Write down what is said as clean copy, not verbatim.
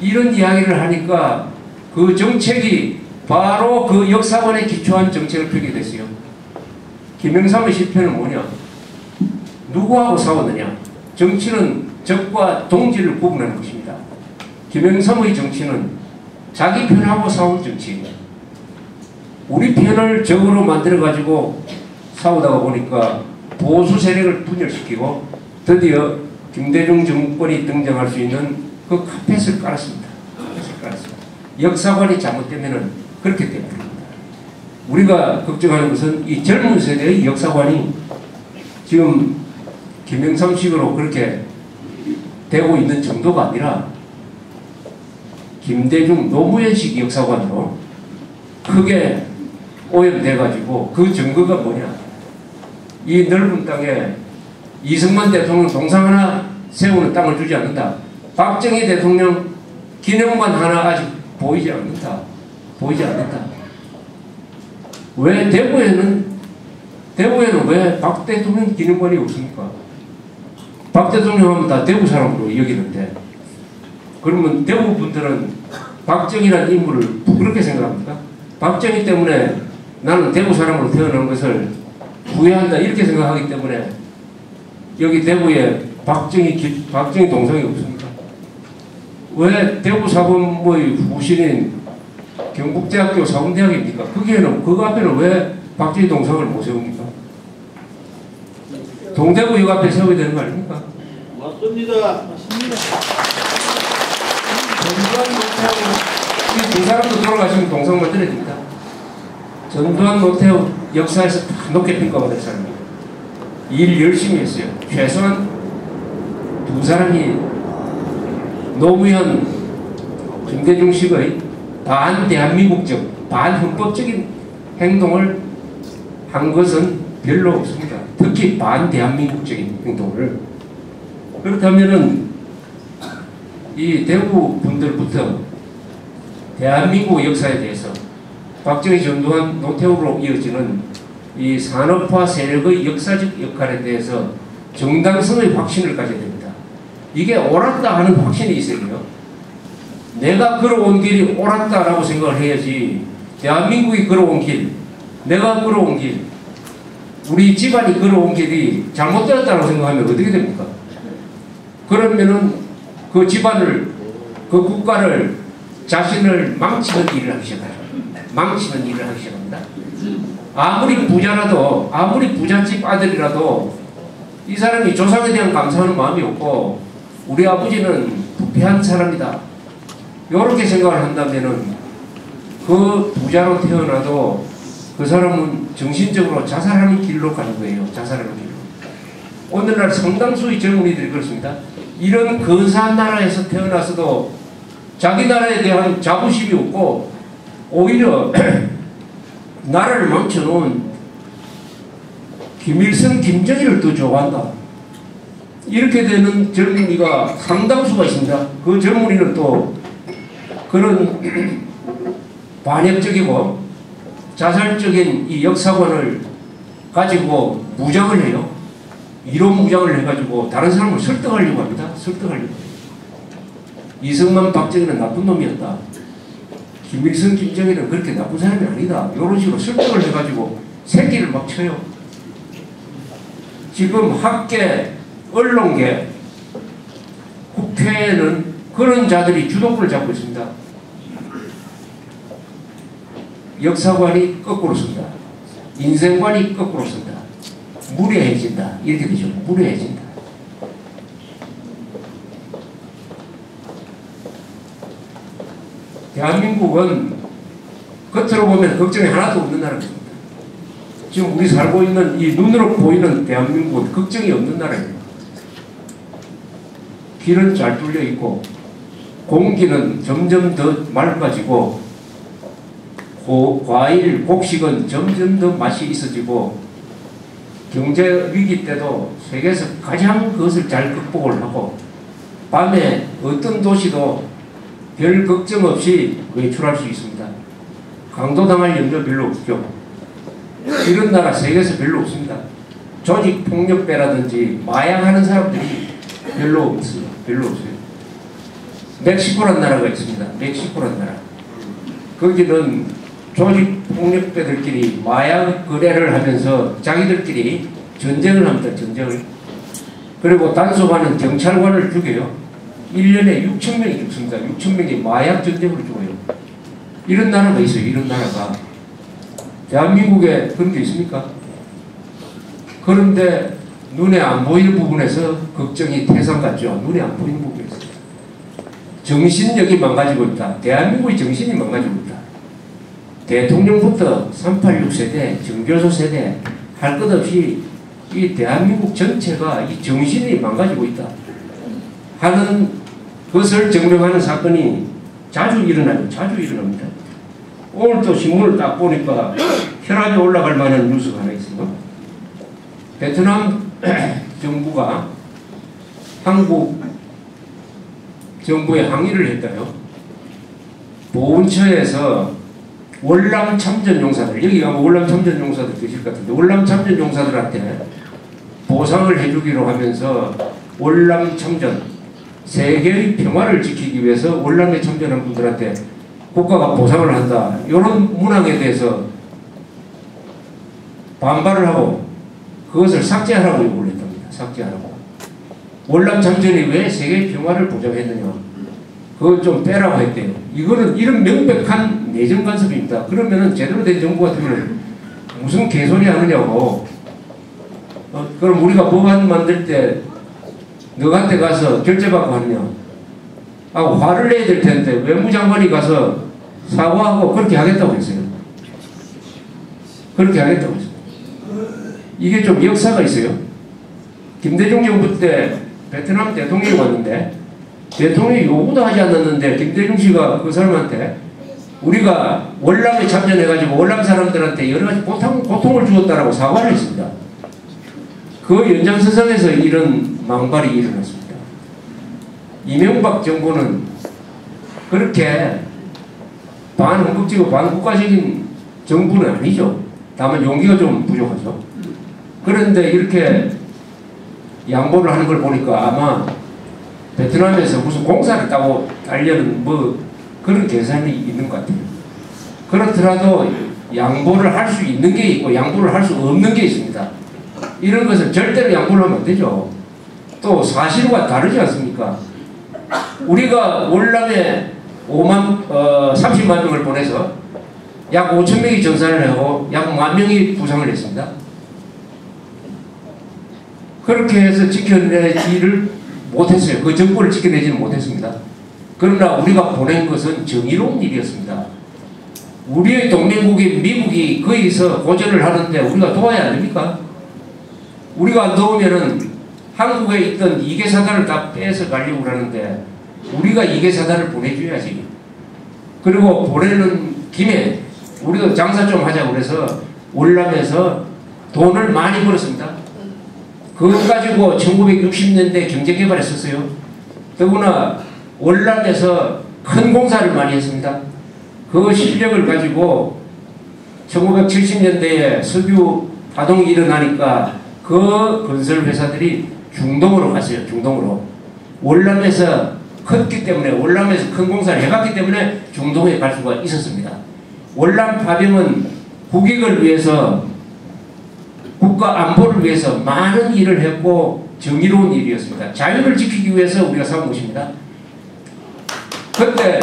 이런 이야기를 하니까 그 정책이 바로 그 역사관에 기초한 정책을 펴게 됐어요. 김영삼의 실패는 뭐냐? 누구하고 싸웠느냐? 정치는 적과 동지를 구분하는 것입니다. 김영삼의 정치는 자기 편하고 싸운 정치입니다. 우리 편을 적으로 만들어가지고 싸우다가 보니까 보수 세력을 분열시키고 드디어 김대중 정권이 등장할 수 있는 그 카펫을 깔았습니다. 역사관이 잘못되면은 그렇게 됩니다. 우리가 걱정하는 것은 이 젊은 세대의 역사관이 지금 김영삼식으로 그렇게 되고 있는 정도가 아니라 김대중 노무현식 역사관으로 크게 오염돼가지고 그 증거가 뭐냐? 이 넓은 땅에 이승만 대통령 동상 하나 세우는 땅을 주지 않는다. 박정희 대통령 기념관 하나 아직 보이지 않는다. 보이지 않는다. 왜 대구에는 왜 박 대통령 기념관이 없습니까? 박 대통령 하면 다 대구 사람으로 여기는데 그러면 대구 분들은 박정희라는 인물을 그렇게 생각합니까? 박정희 때문에 나는 대구 사람으로 태어난 것을 후회한다 이렇게 생각하기 때문에 여기 대구에 박정희 동상이 없습니까? 왜 대구 사범의 후신인 경북대학교 사범대학입니까? 거기에는 그 앞에는 왜 박정희 동상을 못 세웁니까? 동대구역 앞에 세워야 되는 거 아닙니까? 맞습니다. 맞습니다. 전두환 노태우 이 두 사람도 돌아가시면 동상 만들어야 됩니다. 전두환 노태우 역사에서 다 높게 평가받은 사람입니다. 일 열심히 했어요. 최소한 두 사람이 노무현 김대중식의 반대한민국적 반헌법적인 행동을 한 것은 별로 없습니다. 특히 반대한민국적인 행동을. 그렇다면은 이 대구 분들부터 대한민국 역사에 대해서 박정희, 전두환, 노태우로 이어지는 이 산업화 세력의 역사적 역할에 대해서 정당성의 확신을 가져야 됩니다. 이게 옳았다 하는 확신이 있어야 돼요. 내가 걸어온 길이 옳았다라고 생각을 해야지 대한민국이 걸어온 길, 내가 걸어온 길, 우리 집안이 걸어온 길이 잘못되었다고 생각하면 어떻게 됩니까? 그러면은 그 집안을, 그 국가를, 자신을 망치는 일을 하기 시작하죠. 망치는 일을 하기 시작합니다. 아무리 부자라도, 아무리 부잣집 아들이라도 이 사람이 조상에 대한 감사하는 마음이 없고 우리 아버지는 부패한 사람이다. 이렇게 생각을 한다면은 그 부자로 태어나도 그 사람은 정신적으로 자살하는 길로 가는 거예요. 자살하는 길로. 오늘날 상당수의 젊은이들이 그렇습니다. 이런 근사한 나라에서 태어나서도 자기 나라에 대한 자부심이 없고 오히려 나라를 망쳐놓은 김일성, 김정일을 더 좋아한다. 이렇게 되는 젊은이가 상당수가 있습니다. 그 젊은이는 또 그런 반역적이고 자살적인 이 역사관을 가지고 무장을 해요. 이론 무장을 해가지고 다른 사람을 설득하려고 합니다. 설득하려고. 이승만, 박정희는 나쁜 놈이었다. 김일성, 김정일은 그렇게 나쁜 사람이 아니다. 이런 식으로 설득을 해가지고 새끼를 막 쳐요. 지금 학계, 언론계, 국회에는 그런 자들이 주도권을 잡고 있습니다. 역사관이 거꾸로 쓴다. 인생관이 거꾸로 쓴다. 무례해진다. 이렇게 되죠. 무례해진다. 대한민국은 겉으로 보면 걱정이 하나도 없는 나라입니다. 지금 우리 살고 있는 이 눈으로 보이는 대한민국은 걱정이 없는 나라입니다. 길은 잘 뚫려 있고 공기는 점점 더 맑아지고 과일, 곡식은 점점 더 맛이 있어지고 경제 위기 때도 세계에서 가장 그것을 잘 극복을 하고 밤에 어떤 도시도 별 걱정 없이 외출할 수 있습니다. 강도당할 염려 별로 없죠. 이런 나라 세계에서 별로 없습니다. 조직 폭력배라든지 마약하는 사람들이 별로 없어요. 별로 없어요. 멕시코란 나라가 있습니다. 멕시코란 나라. 거기는 조직 폭력배들끼리 마약 거래를 하면서 자기들끼리 전쟁을 합니다. 전쟁을. 그리고 단속하는 경찰관을 죽여요. 1년에 6,000명이 죽습니다. 6,000명이 마약 전쟁으로 죽어요. 이런 나라가 있어요. 이런 나라가. 대한민국에 그런 게 있습니까? 그런데 눈에 안 보이는 부분에서 걱정이 태산 같죠. 눈에 안 보이는 부분에서. 정신력이 망가지고 있다. 대한민국의 정신이 망가지고 있다. 대통령부터 386 세대, 정교조 세대 할 것 없이 이 대한민국 전체가 이 정신이 망가지고 있다 하는 것을 증명하는 사건이 자주 일어나요. 자주 일어납니다. 오늘 또 신문을 딱 보니까 혈압이 올라갈 만한 뉴스가 하나 있어요. 베트남 정부가 한국 정부에 항의를 했다요. 보훈처에서 월남 참전 용사들, 여기 가면 월남 참전 용사들 계실 것 같은데, 월남 참전 용사들한테 보상을 해주기로 하면서 월남 참전, 세계의 평화를 지키기 위해서 월남에 참전한 분들한테 국가가 보상을 한다. 이런 문항에 대해서 반발을 하고 그것을 삭제하라고 요구를 했답니다. 삭제하라고. 월남 참전이 왜 세계의 평화를 보장했느냐. 그걸 좀 빼라고 했대요. 이거는 이런 명백한 내정 간섭입니다. 그러면은 제대로 된 정부 같으면 무슨 개소리 하느냐고. 그럼 우리가 법안 만들 때 너한테 가서 결재받고 하느냐 하고 화를 내야 될 텐데 외무장관이 가서 사과하고 그렇게 하겠다고 했어요. 그렇게 하겠다고 했어요. 이게 좀 역사가 있어요. 김대중 정부 때 베트남 대통령이 왔는데 대통령이 요구도 하지 않았는데 김대중 씨가 그 사람한테 우리가 월남에 참전해가지고 월남 사람들한테 여러 가지 고통을 주었다라고 사과를 했습니다. 그 연장선상에서 이런 망발이 일어났습니다. 이명박 정부는 그렇게 반헌국지고 반국가적인 정부는 아니죠. 다만 용기가 좀 부족하죠. 그런데 이렇게 양보를 하는 걸 보니까 아마 베트남에서 무슨 공사를 따고 하려는 뭐 그런 계산이 있는 것 같아요. 그렇더라도 양보를 할 수 있는 게 있고 양보를 할 수 없는 게 있습니다. 이런 것은 절대로 양보를 하면 안 되죠. 또 사실과 다르지 않습니까? 우리가 월남에 30만 명을 보내서 약 5천 명이 전사를 하고 약 10,000명이 부상을 했습니다. 그렇게 해서 지켜내지를 못했어요. 그 정권을 지켜내지는 못했습니다. 그러나 우리가 보낸 것은 정의로운 일이었습니다. 우리의 동맹국인 미국이 거기서 고전을 하는데 우리가 도와야 안 됩니까? 우리가 안 도우면은 한국에 있던 이계사단을 다 빼서 가려고 하는데 우리가 이계사단을 보내줘야지. 그리고 보내는 김에 우리도 장사 좀 하자고 그래서 월남에서 돈을 많이 벌었습니다. 그것 가지고 1960년대 경제개발에 썼어요. 더구나 월남에서 큰 공사를 많이 했습니다. 그 실력을 가지고 1970년대에 석유 파동이 일어나니까 그 건설회사들이 중동으로 갔어요. 중동으로. 월남에서 컸기 때문에 월남에서 큰 공사를 해봤기 때문에 중동에 갈 수가 있었습니다. 월남 파병은 국익을 위해서 국가 안보를 위해서 많은 일을 했고 정의로운 일이었습니다. 자유를 지키기 위해서 우리가 싸운 것입니다. 그때